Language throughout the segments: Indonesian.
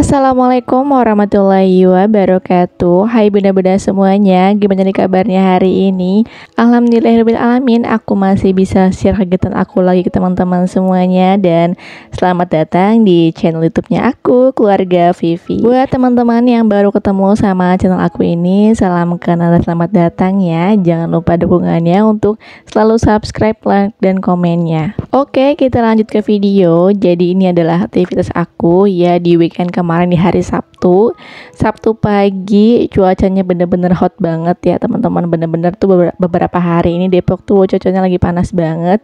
Assalamualaikum warahmatullahi wabarakatuh. Hai bunda-bunda semuanya, gimana nih kabarnya hari ini? Alhamdulillahirrahmanirrahim, aku masih bisa share kegiatan aku lagi ke teman-teman semuanya. Dan selamat datang di channel YouTube-nya aku, Keluarga Vivi. Buat teman-teman yang baru ketemu sama channel aku ini, salam kenal dan selamat datang ya. Jangan lupa dukungannya untuk selalu subscribe, like, dan komennya. Oke, kita lanjut ke video. Jadi ini adalah aktivitas aku ya di weekend kemarin, di hari Sabtu pagi. Cuacanya bener-bener hot banget ya teman-teman, bener-bener tuh beberapa hari ini Depok tuh cuacanya lagi panas banget.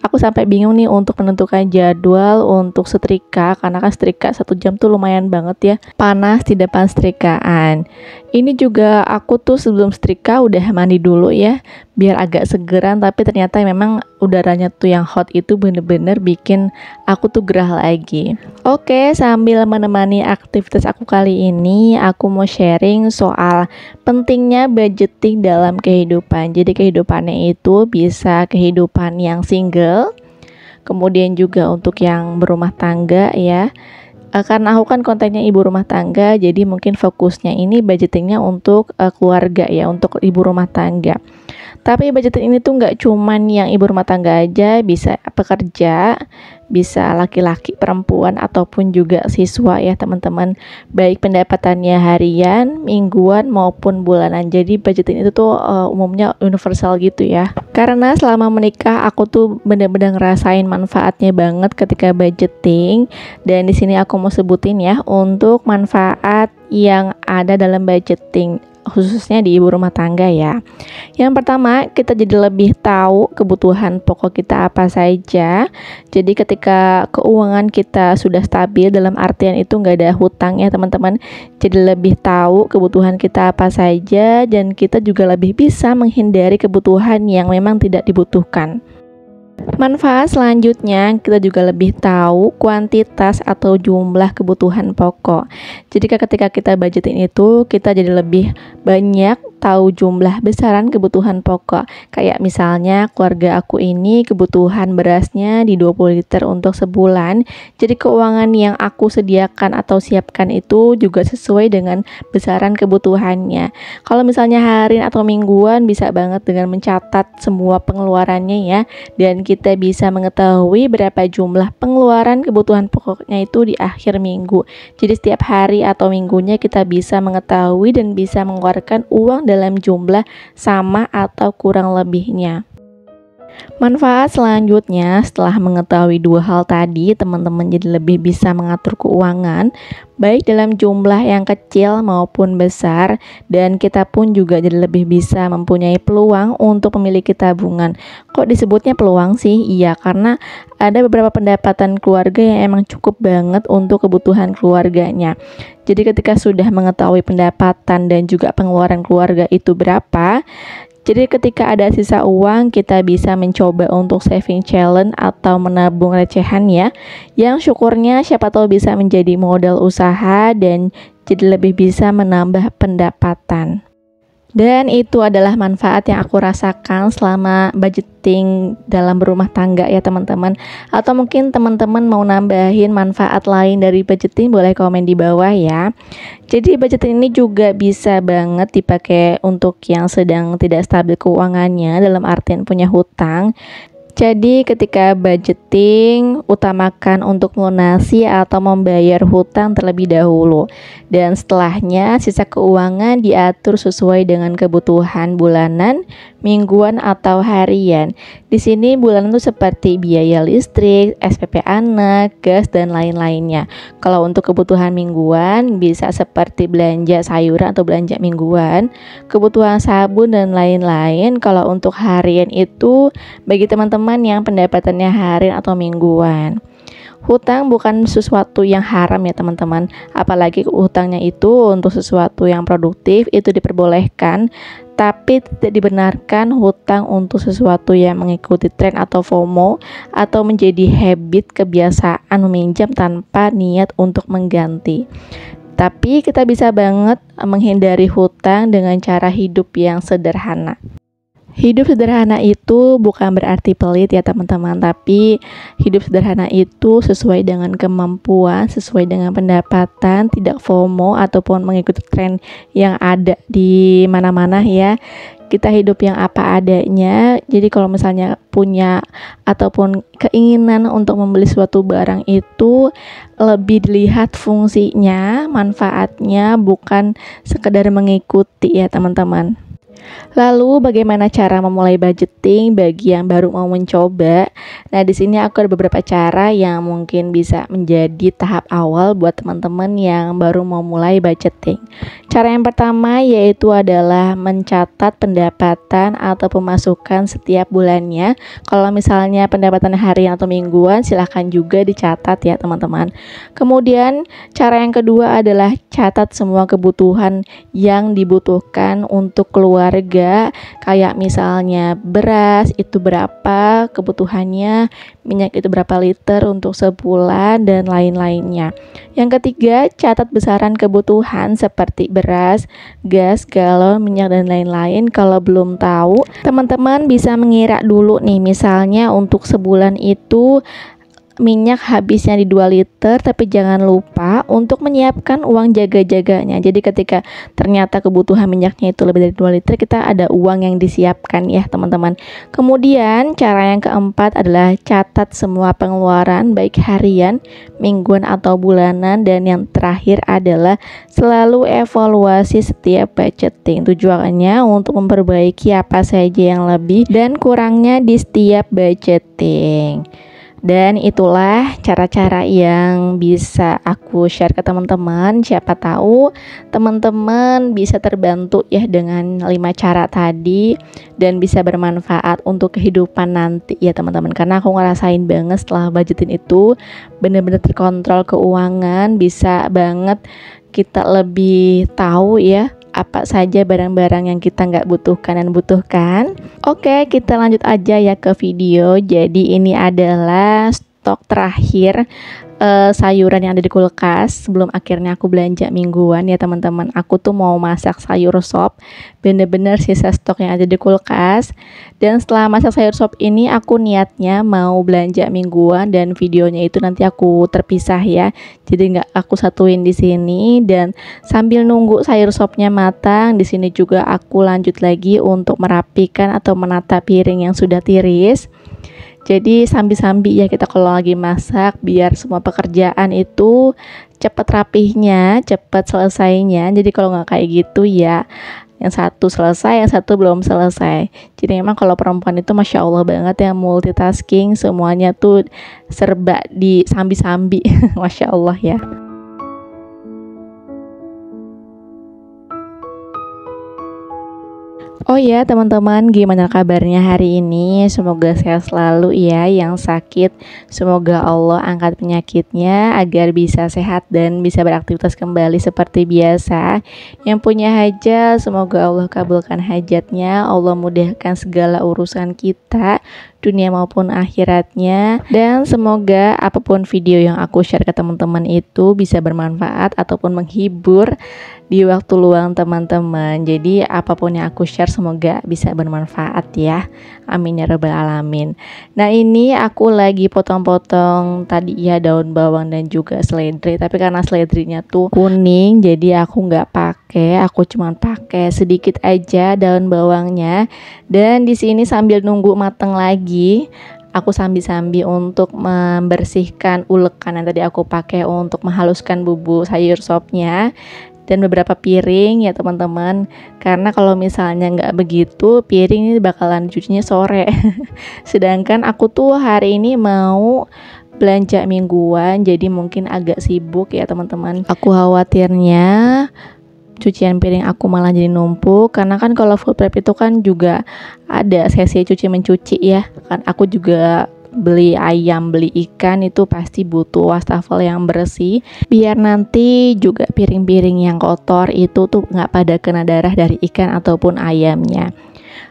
Aku sampai bingung nih untuk menentukan jadwal untuk setrika, karena kan setrika 1 jam tuh lumayan banget ya, panas di depan setrikaan. Ini juga aku tuh sebelum setrika udah mandi dulu ya, biar agak segeran, tapi ternyata memang udaranya tuh yang hot itu bener-bener bikin aku tuh gerah lagi. Oke, sambil menemani aktivitas aku kali ini, aku mau sharing soal pentingnya budgeting dalam kehidupan. Jadi kehidupannya itu bisa kehidupan yang single, kemudian juga untuk yang berumah tangga ya. Karena aku kan kontennya ibu rumah tangga, jadi mungkin fokusnya ini budgetingnya untuk keluarga ya, untuk ibu rumah tangga. Tapi budgeting ini tuh nggak cuman yang ibu rumah tangga aja, bisa pekerja, bisa laki-laki, perempuan, ataupun juga siswa ya teman-teman. Baik pendapatannya harian, mingguan, maupun bulanan. Jadi budgeting itu tuh umumnya universal gitu ya. Karena selama menikah aku tuh bener-bener ngerasain manfaatnya banget ketika budgeting. Dan di sini aku mau sebutin ya untuk manfaat yang ada dalam budgeting, khususnya di ibu rumah tangga ya. Yang pertama, kita jadi lebih tahu kebutuhan pokok kita apa saja. Jadi ketika keuangan kita sudah stabil, dalam artian itu nggak ada hutang ya teman-teman, jadi lebih tahu kebutuhan kita apa saja, dan kita juga lebih bisa menghindari kebutuhan yang memang tidak dibutuhkan. Manfaat selanjutnya, kita juga lebih tahu kuantitas atau jumlah kebutuhan pokok. Jadi ketika kita budgeting itu, kita jadi lebih banyak tahu jumlah besaran kebutuhan pokok. Kayak misalnya keluarga aku ini kebutuhan berasnya di 20 liter untuk sebulan. Jadi keuangan yang aku sediakan atau siapkan itu juga sesuai dengan besaran kebutuhannya. Kalau misalnya harian atau mingguan, bisa banget dengan mencatat semua pengeluarannya ya, dan kita bisa mengetahui berapa jumlah pengeluaran kebutuhan pokoknya itu di akhir minggu. Jadi setiap hari atau minggunya kita bisa mengetahui dan bisa mengeluarkan uang dalam jumlah sama atau kurang lebihnya. Manfaat selanjutnya, setelah mengetahui dua hal tadi, teman-teman jadi lebih bisa mengatur keuangan baik dalam jumlah yang kecil maupun besar, dan kita pun juga jadi lebih bisa mempunyai peluang untuk memiliki tabungan. Kok disebutnya peluang sih? Iya, karena ada beberapa pendapatan keluarga yang emang cukup banget untuk kebutuhan keluarganya. Jadi ketika sudah mengetahui pendapatan dan juga pengeluaran keluarga itu berapa, jadi ketika ada sisa uang, kita bisa mencoba untuk saving challenge atau menabung recehan ya, yang syukurnya siapa tahu bisa menjadi modal usaha dan jadi lebih bisa menambah pendapatan. Dan itu adalah manfaat yang aku rasakan selama budgeting dalam berumah tangga ya teman-teman. Atau mungkin teman-teman mau nambahin manfaat lain dari budgeting, boleh komen di bawah ya. Jadi budgeting ini juga bisa banget dipakai untuk yang sedang tidak stabil keuangannya, dalam artian punya hutang. Jadi ketika budgeting, utamakan untuk melunasi atau membayar hutang terlebih dahulu. Dan setelahnya sisa keuangan diatur sesuai dengan kebutuhan bulanan, mingguan, atau harian. Di sini bulanan itu seperti biaya listrik, SPP anak, gas, dan lain-lainnya. Kalau untuk kebutuhan mingguan bisa seperti belanja sayuran atau belanja mingguan, kebutuhan sabun, dan lain-lain. Kalau untuk harian itu bagi teman-teman yang pendapatannya harian atau mingguan. Hutang bukan sesuatu yang haram ya teman-teman, apalagi hutangnya itu untuk sesuatu yang produktif itu diperbolehkan, tapi tidak dibenarkan hutang untuk sesuatu yang mengikuti tren atau FOMO, atau menjadi habit kebiasaan meminjam tanpa niat untuk mengganti. Tapi kita bisa banget menghindari hutang dengan cara hidup yang sederhana. Hidup sederhana itu bukan berarti pelit ya teman-teman, tapi hidup sederhana itu sesuai dengan kemampuan, sesuai dengan pendapatan, tidak FOMO ataupun mengikuti tren yang ada di mana-mana ya. Kita hidup yang apa adanya. Jadi kalau misalnya punya ataupun keinginan untuk membeli suatu barang itu lebih dilihat fungsinya, manfaatnya, bukan sekedar mengikuti ya teman-teman. Lalu bagaimana cara memulai budgeting bagi yang baru mau mencoba? Nah, di sini aku ada beberapa cara yang mungkin bisa menjadi tahap awal buat teman-teman yang baru mau mulai budgeting. Cara yang pertama yaitu adalah mencatat pendapatan atau pemasukan setiap bulannya. Kalau misalnya pendapatan harian atau mingguan, silahkan juga dicatat ya teman-teman. Kemudian cara yang kedua adalah catat semua kebutuhan yang dibutuhkan untuk keluarga, kayak misalnya beras itu berapa kebutuhannya, minyak itu berapa liter untuk sebulan, dan lain-lainnya. Yang ketiga, catat besaran kebutuhan seperti beras, gas, galon, minyak, dan lain-lain. Kalau belum tahu, teman-teman bisa mengira dulu nih, misalnya untuk sebulan itu minyak habisnya di 2 liter, tapi jangan lupa untuk menyiapkan uang jaga-jaganya. Jadi ketika ternyata kebutuhan minyaknya itu lebih dari 2 liter, kita ada uang yang disiapkan ya teman-teman. Kemudian cara yang keempat adalah catat semua pengeluaran baik harian, mingguan atau bulanan, dan yang terakhir adalah selalu evaluasi setiap budgeting. Tujuannya untuk memperbaiki apa saja yang lebih dan kurangnya di setiap budgeting. Dan itulah cara-cara yang bisa aku share ke teman-teman. Siapa tahu teman-teman bisa terbantu ya dengan 5 cara tadi dan bisa bermanfaat untuk kehidupan nanti ya teman-teman. Karena aku ngerasain banget setelah budgetin itu bener-bener terkontrol keuangan, bisa banget kita lebih tahu ya apa saja barang-barang yang kita nggak butuhkan dan butuhkan. Oke, kita lanjut aja ya ke video. Jadi ini adalah stok terakhir sayuran yang ada di kulkas sebelum akhirnya aku belanja mingguan ya teman-teman. Aku tuh mau masak sayur sop, bener-bener sisa stok yang ada di kulkas. Dan setelah masak sayur sop ini, aku niatnya mau belanja mingguan dan videonya itu nanti aku terpisah ya. Jadi nggak aku satuin di sini. Dan sambil nunggu sayur sopnya matang, di sini juga aku lanjut lagi untuk merapikan atau menata piring yang sudah tiris. Jadi sambil-sambil ya kita kalau lagi masak, biar semua pekerjaan itu cepat rapihnya, cepat selesainya. Jadi kalau nggak kayak gitu ya, yang satu selesai, yang satu belum selesai. Jadi memang kalau perempuan itu Masya Allah banget ya, multitasking, semuanya tuh serba di sambi-sambi. Masya Allah ya. Oh ya teman-teman, gimana kabarnya hari ini? Semoga sehat selalu ya. Yang sakit semoga Allah angkat penyakitnya agar bisa sehat dan bisa beraktivitas kembali seperti biasa. Yang punya hajat semoga Allah kabulkan hajatnya, Allah mudahkan segala urusan kita dunia maupun akhiratnya. Dan semoga apapun video yang aku share ke teman-teman itu bisa bermanfaat ataupun menghibur di waktu luang teman-teman. Jadi apapun yang aku share semoga bisa bermanfaat ya. Amin ya rabbal alamin. Nah ini aku lagi potong-potong tadi ya daun bawang dan juga seledri. Tapi karena seledrinya tuh kuning, jadi aku nggak pakai. Aku cuma pakai sedikit aja daun bawangnya. Dan di sini sambil nunggu mateng lagi, aku sambil-sambil untuk membersihkan ulekan yang tadi aku pakai untuk menghaluskan bumbu sayur sopnya. Dan beberapa piring ya teman-teman, karena kalau misalnya nggak begitu piring ini bakalan dicucinya sore. Sedangkan aku tuh hari ini mau belanja mingguan, jadi mungkin agak sibuk ya teman-teman. Aku khawatirnya cucian piring aku malah jadi numpuk, karena kan kalau food prep itu kan juga ada sesi cuci mencuci ya kan. Aku juga beli ayam, beli ikan itu pasti butuh wastafel yang bersih biar nanti juga piring-piring yang kotor itu tuh nggak pada kena darah dari ikan ataupun ayamnya.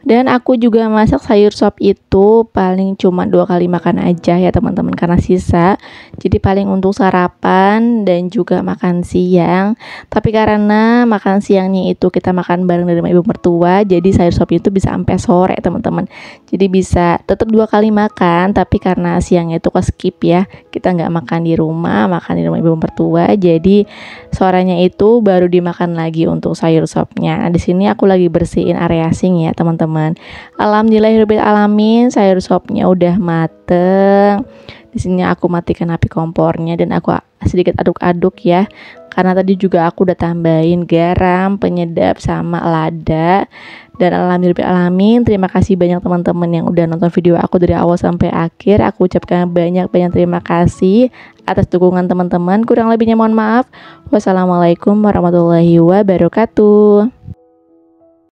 Dan aku juga masak sayur sop itu paling cuma 2 kali makan aja ya teman-teman, karena sisa. Jadi paling untuk sarapan dan juga makan siang. Tapi karena makan siangnya itu kita makan bareng dari rumah ibu mertua, jadi sayur sop itu bisa sampai sore teman-teman. Jadi bisa tetap 2 kali makan, tapi karena siangnya itu ke skip ya, kita nggak makan di rumah, makan di rumah ibu mertua. Jadi sorenya itu baru dimakan lagi untuk sayur sopnya. Nah, di sini aku lagi bersihin area sink ya teman-teman. Alhamdulillahirobbilalamin, sayur sopnya udah mateng. Di sini aku matikan api kompornya dan aku sedikit aduk-aduk ya. Karena tadi juga aku udah tambahin garam, penyedap sama lada. Dan alhamdulillahirobbilalamin, terima kasih banyak teman-teman yang udah nonton video aku dari awal sampai akhir. Aku ucapkan banyak-banyak terima kasih atas dukungan teman-teman. Kurang lebihnya mohon maaf. Wassalamualaikum warahmatullahi wabarakatuh.